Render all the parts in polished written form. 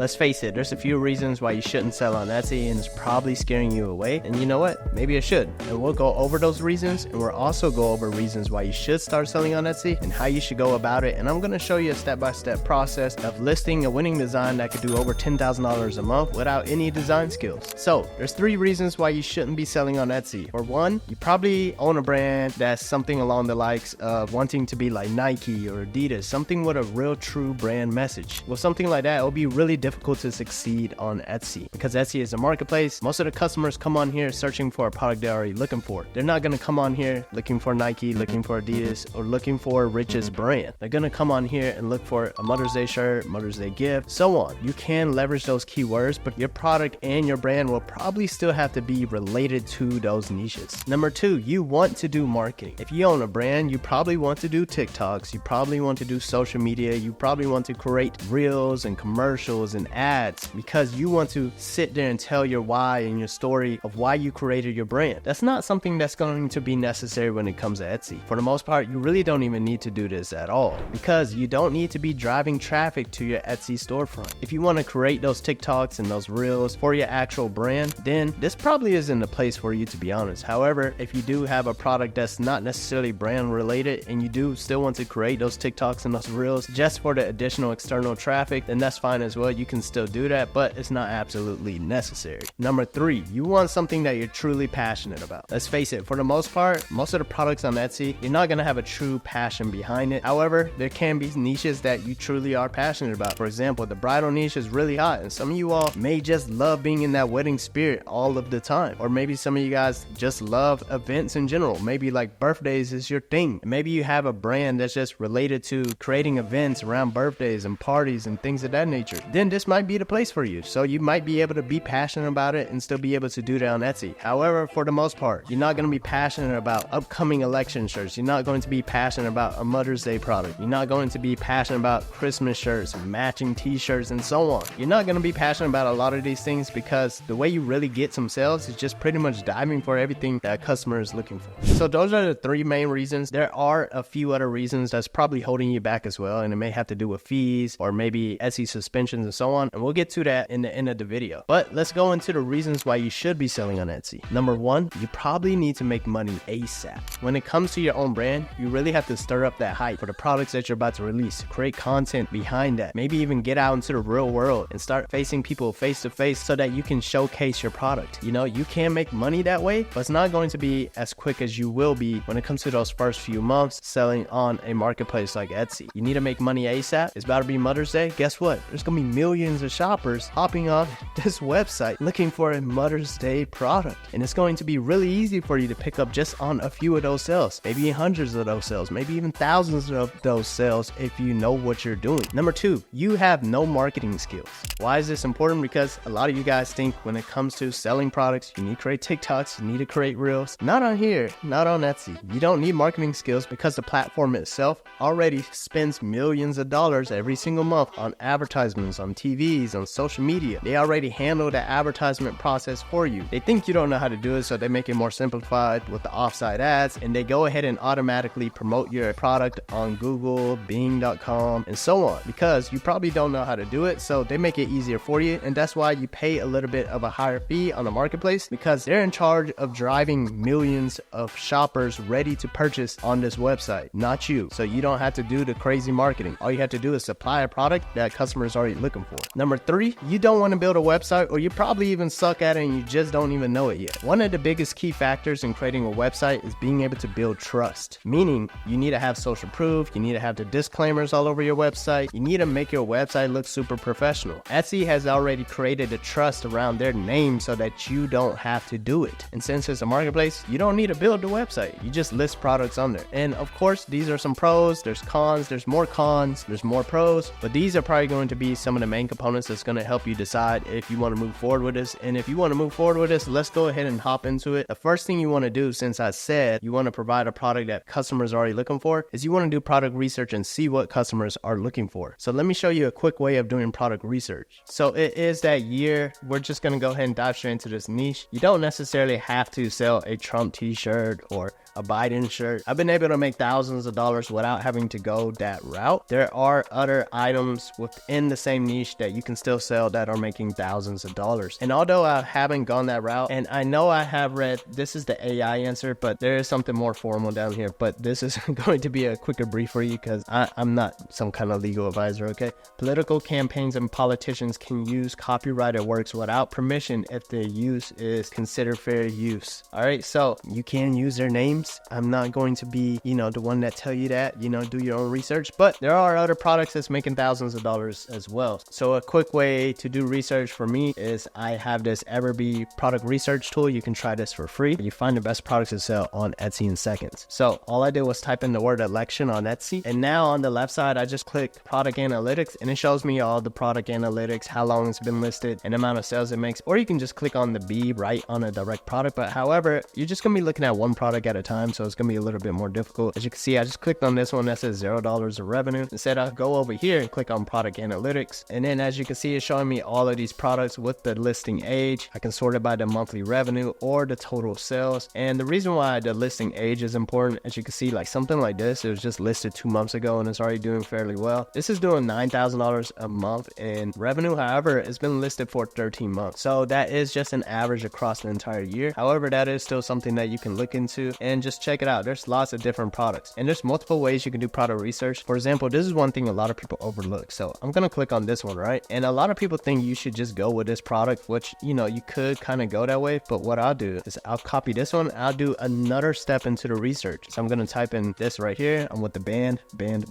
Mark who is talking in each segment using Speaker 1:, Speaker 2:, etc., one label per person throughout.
Speaker 1: Let's face it, there's a few reasons why you shouldn't sell on Etsy, and it's probably scaring you away. And you know what? Maybe it should. And we'll go over those reasons, and we'll also go over reasons why you should start selling on Etsy and how you should go about it. And I'm going to show you a step-by-step process of listing a winning design that could do over $10,000 a month without any design skills. So there's 3 reasons why you shouldn't be selling on Etsy. For one, you probably own a brand that's something along the likes of wanting to be like Nike or Adidas, something with a real true brand message. With something like that, it'll be really difficult to succeed on Etsy because Etsy is a marketplace. Most of the customers come on here searching for a product they're already looking for. They're not going to come on here looking for Nike, looking for Adidas, or looking for Rich's brand. They're going to come on here and look for a Mother's Day shirt, Mother's Day gift, so on. You can leverage those keywords, but your product and your brand will probably still have to be related to those niches. Number 2, you want to do marketing. If you own a brand, you probably want to do TikToks, you probably want to do social media, you probably want to create reels and commercials and ads because you want to sit there and tell your why and your story of why you created your brand. That's not something that's going to be necessary when it comes to Etsy. For the most part, you really don't even need to do this at all because you don't need to be driving traffic to your Etsy storefront. If you want to create those TikToks and those reels for your actual brand, then this probably isn't the place for you, to be honest. However, if you do have a product that's not necessarily brand related and you do still want to create those TikToks and those reels just for the additional external traffic, then that's fine as well. You can still do that, but it's not absolutely necessary. Number 3, you want something that you're truly passionate about. Let's face it, for the most part, most of the products on Etsy, you're not going to have a true passion behind it. However, there can be niches that you truly are passionate about. For example, the bridal niche is really hot, and some of you all may just love being in that wedding spirit all of the time. Or maybe some of you guys just love events in general. Maybe like birthdays is your thing. Maybe you have a brand that's just related to creating events around birthdays and parties and things of that nature. Then this might be the place for you. So you might be able to be passionate about it and still be able to do that on Etsy. However, for the most part, you're not going to be passionate about upcoming election shirts. You're not going to be passionate about a Mother's Day product. You're not going to be passionate about Christmas shirts, matching t-shirts, and so on. You're not going to be passionate about a lot of these things because the way you really get some sales is just pretty much diving for everything that a customer is looking for. So those are the 3 main reasons. There are a few other reasons that's probably holding you back as well, and it may have to do with fees or maybe Etsy suspensions and so on, and we'll get to that in the end of the video. But let's go into the reasons why you should be selling on Etsy. Number 1, you probably need to make money ASAP. When it comes to your own brand, you really have to stir up that hype for the products that you're about to release. Create content behind that. Maybe even get out into the real world and start facing people face to face so that you can showcase your product. You know, you can make money that way, but it's not going to be as quick as you will be when it comes to those first few months selling on a marketplace like Etsy. You need to make money ASAP. It's about to be Mother's Day. Guess what? There's going to be millions of shoppers hopping on this website looking for a Mother's Day product. And it's going to be really easy for you to pick up just on a few of those sales, maybe hundreds of those sales, maybe even thousands of those sales if you know what you're doing. Number 2, you have no marketing skills. Why is this important? Because a lot of you guys think when it comes to selling products, you need to create TikToks, you need to create reels. Not on here, not on Etsy. You don't need marketing skills because the platform itself already spends millions of dollars every single month on advertisements, on TVs, on social media. They already handle the advertisement process for you. They think you don't know how to do it, so they make it more simplified with the offsite ads, and they go ahead and automatically promote your product on Google, Bing.com, and so on because you probably don't know how to do it, so they make it easier for you, and that's why you pay a little bit of a higher fee on the marketplace because they're in charge of driving millions of shoppers ready to purchase on this website, not you. So you don't have to do the crazy marketing. All you have to do is supply a product that customers are already looking for. Number 3, you don't want to build a website, or you probably even suck at it and you just don't even know it yet. One of the biggest key factors in creating a website is being able to build trust, meaning you need to have social proof, you need to have the disclaimers all over your website, you need to make your website look super professional. Etsy has already created a trust around their name so that you don't have to do it. And since it's a marketplace, you don't need to build the website. You just list products on there. And of course, these are some pros, there's cons, there's more pros, but these are probably going to be some of the main components that's going to help you decide if you want to move forward with this. And if you want to move forward with this, let's go ahead and hop into it. The first thing you want to do, since I said you want to provide a product that customers are already looking for, is you want to do product research and see what customers are looking for. So let me show you a quick way of doing product research. So it is that year. We're just going to go ahead and dive straight into this niche. You don't necessarily have to sell a Trump t-shirt or a Biden shirt. I've been able to make thousands of dollars without having to go that route. There are other items within the same niche that you can still sell that are making thousands of dollars. And although I haven't gone that route, and I know I have read, this is the AI answer, but there is something more formal down here. But this is going to be a quicker brief for you because I'm not some kind of legal advisor, okay? Political campaigns and politicians can use copyrighted works without permission if the use is considered fair use. All right, so you can use their names. I'm not going to be, the one that tell you that, do your own research, but there are other products that's making thousands of dollars as well. So a quick way to do research for me is I have this Everbee product research tool. You can try this for free. You find the best products to sell on Etsy in seconds. So all I did was type in the word election on Etsy, and now on the left side I just click product analytics, and it shows me all the product analytics, how long it's been listed, and the amount of sales it makes. Or you can just click on the B right on a direct product, but however, you're just gonna be looking at one product at a time, so it's gonna be a little bit more difficult. As you can see, I just clicked on this one that says $0 of revenue. Instead, I'll go over here and click on product analytics, and then as you can see, it's showing me all of these products with the listing age. I can sort it by the monthly revenue or the total sales. And the reason why the listing age is important, as you can see, like something like this, it was just listed 2 months ago and it's already doing fairly well. This is doing $9,000 a month in revenue. However, it's been listed for 13 months, so that is just an average across the entire year. However, that is still something that you can look into and just check it out. There's lots of different products, and there's multiple ways you can do product research. For example, this is one thing a lot of people overlook, so I'm gonna click on this one, right? And a lot of people think you should just go with this product, which you could kind of go that way, but what I'll do is I'll copy this one. I'll do another step into the research. So I'm gonna type in this right here. I'm with the band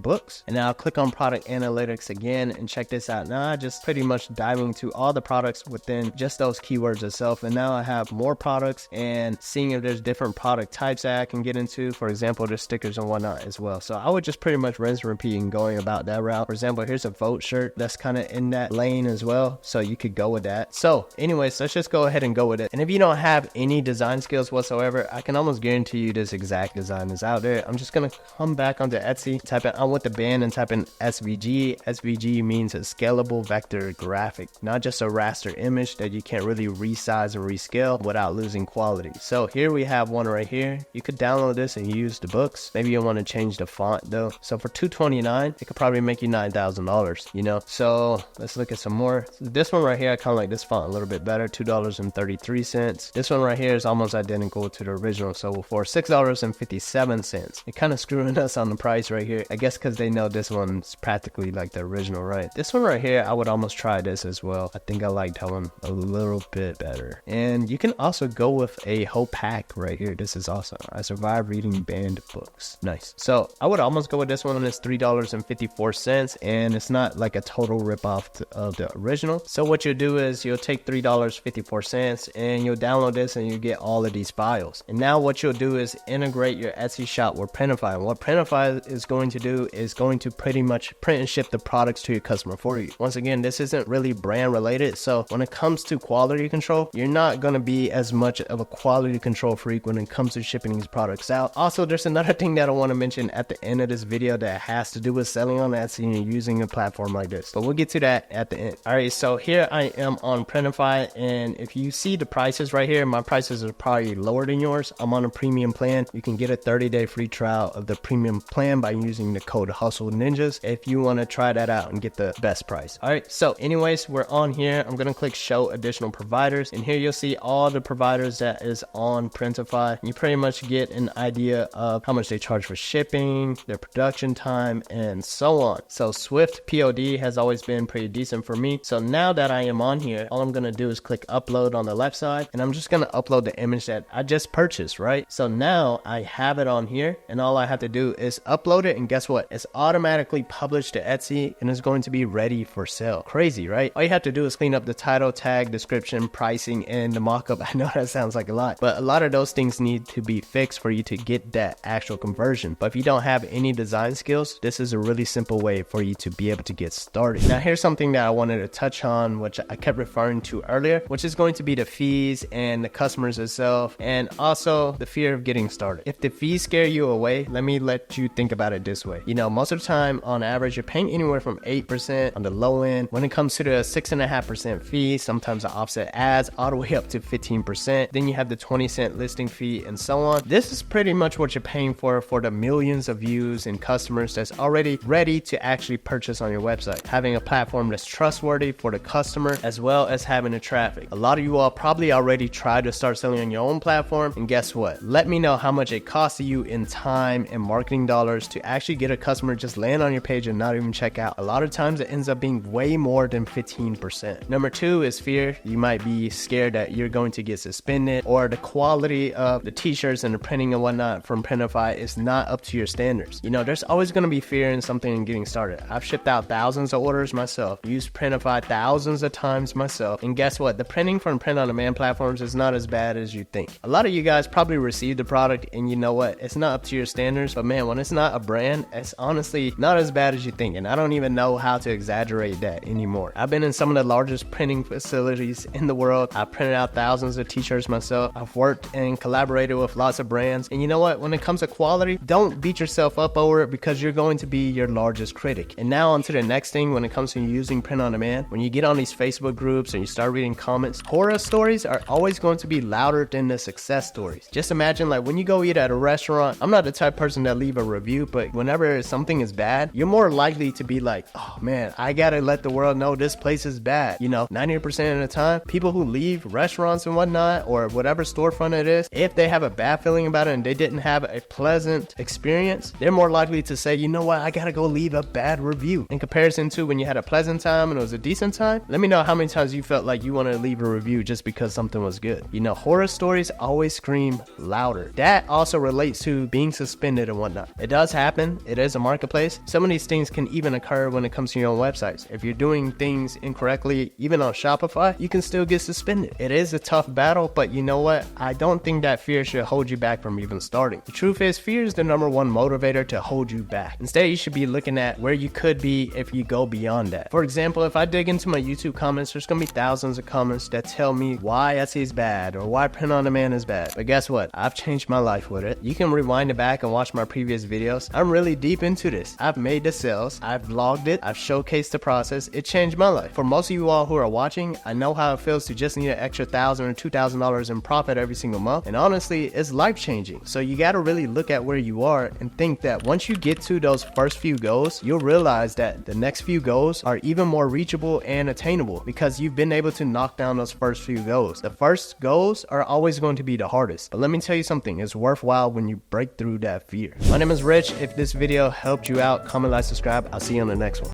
Speaker 1: books, and now I'll click on product analytics again and check this out. Now I just pretty much diving to all the products within just those keywords itself, and now I have more products and seeing if there's different product types that I can get into. For example, there's stickers and whatnot as well. So I would just pretty much rinse and repeat and going about that route. For example, here's a vote shirt that's kind of in that lane as well, so you could go with that. So anyways, let's just go ahead and go with it. And if you don't have any design skills whatsoever, I can almost guarantee you this exact design is out there. I'm just gonna come back onto Etsy, type in I'm with the band and type in SVG. SVG means a scalable vector graphic, not just a raster image that you can't really resize and rescale without losing quality. So here we have one right here. You could download this and use the books. Maybe you want to change the font though. So for $229, it could probably make you $9,000, So let's look at some more. This one right here, I kind of like this font a little bit better, $2.33. This one right here is almost identical to the original, so for $6.57. It kind of screwing us on the price right here, I guess because they know this one's practically like the original, right? This one right here, I would almost try this as well. I think I like that one a little bit better. And you can also go with a whole pack right here. This is awesome. I survived reading banned books. Nice. So I would almost go with this one, and it's $3.54, and it's not like a total ripoff of the original. So what you'll do is you'll take $3.54 and you'll download this and you get all of these files. And now what you'll do is integrate your Etsy shop with Printify. And what Printify is going to do is going to pretty much print and ship the products to your customer for you. Once again, this isn't really brand related, so when it comes to quality control, you're not going to be as much of a quality control freak when it comes to shipping these products out. Also, there's another thing that I want to mention at the end of this video that has to do with selling on Etsy and using a platform like this, but we'll get to that at the end. All right, so here I am on Printify, and if you see the prices right here, my prices are probably lower than yours. I'm on a premium plan. You can get a 30-day free trial of the premium plan by using the code HUSTLENINJAS if you want to try that out and get the best price. All right, so anyways, we're on here. I'm gonna click show additional providers, and here you'll see all the providers that is on Printify. You pretty much get an idea of how much they charge for shipping, their production time, and so on. So Swift POD has always been pretty decent for me. So now that I am on here, all I'm gonna do is click upload on the left side, and I'm just gonna upload the image that I just purchased, right? So now I have it on here, and all I have to do is upload it, and guess what? It's automatically published to Etsy, and it's going to be ready for sale. Crazy, right? All you have to do is clean up the title, tag, description, pricing, and the markup. I know that sounds like a lot, but a lot of those things need to be fixed for you to get that actual conversion. But if you don't have any design skills, this is a really simple way for you to be able to get started. Now here's something that I wanted to touch on, which I kept referring to earlier, which is going to be the fees and the customers itself, and also the fear of getting started. If the fees scare you away, let me let you think about it this way. Most of the time, on average, you're paying anywhere from 8% on the low end. When it comes to the 6.5% fee, sometimes the offset ads all the way up to 15%. Then you have the 20-cent listing fee and so on. this is pretty much what you're paying for the millions of views and customers that's already ready to actually purchase on your website. Having a platform that's trustworthy for the customer as well as having the traffic. A lot of you all probably already tried to start selling on your own platform, and guess what? Let me know how much it costs you in time and marketing dollars to actually get a customer just land on your page and not even check out. A lot of times it ends up being way more than 15%. Number 2 is fear. You might be scared that you're going to get suspended, or the quality of the t-shirts and the printing and whatnot from Printify is not up to your standards. You know, there's always going to be fear in something and getting started. I've shipped out thousands of orders myself, used Printify thousands of times myself, and guess what? The printing from print-on-demand platforms is not as bad as you think. A lot of you guys probably received the product and you know what? It's not up to your standards, but man, when it's not a brand, it's honestly not as bad as you think, and I don't even know how to exaggerate that anymore. I've been in some of the largest printing facilities in the world. I've printed out thousands of t-shirts myself. I've worked and collaborated with lots of brands, and you know what? When it comes to quality, don't beat yourself up over it because you're going to be your largest critic. And now on to the next thing when it comes to using print on demand. When you get on these Facebook groups and you start reading comments, horror stories are always going to be louder than the success stories. Just imagine, like, when you go eat at a restaurant, I'm not the type of person that leave a review, but whenever something is bad, you're more likely to be like, oh man, I gotta let the world know this place is bad. You know, 90% of the time, people who leave restaurants and whatnot, or whatever storefront it is, if they have a bad feeling about it and they didn't have a pleasant experience, they're more likely to say, you know what, I gotta go leave a bad review. In comparison to when you had a pleasant time and it was a decent time, let me know how many times you felt like you wanted to leave a review just because something was good. You know, horror stories always scream louder. That also relates to being suspended and whatnot. It does happen. It is a marketplace. Some of these things can even occur when it comes to your own websites. If you're doing things incorrectly, even on Shopify, you can still get suspended. It is a tough battle, but you know what? I don't think that fear should hold you back from even starting. The truth is, fear is the number one motivator to hold you back. Instead, you should be looking at where you could be if you go beyond that. For example, if I dig into my YouTube comments, there's gonna be thousands of comments that tell me why Etsy is bad or why print on demand is bad. But guess what? I've changed my life with it. You can rewind it back and watch my previous videos. I'm really deep into this. I've made the sales, I've vlogged it, I've showcased the process. It changed my life. For most of you all who are watching, I know how it feels to just need an extra $1,000 or $2,000 in profit every single month. And honestly, it's life changing. So you gotta really look at where you are and think that once you get to those first few goals, you'll realize that the next few goals are even more reachable and attainable because you've been able to knock down those first few goals. The first goals are always going to be the hardest. But let me tell you something, it's worthwhile when you break through that fear. My name is Rich. If this video helped you out, comment, like, subscribe. I'll see you on the next one.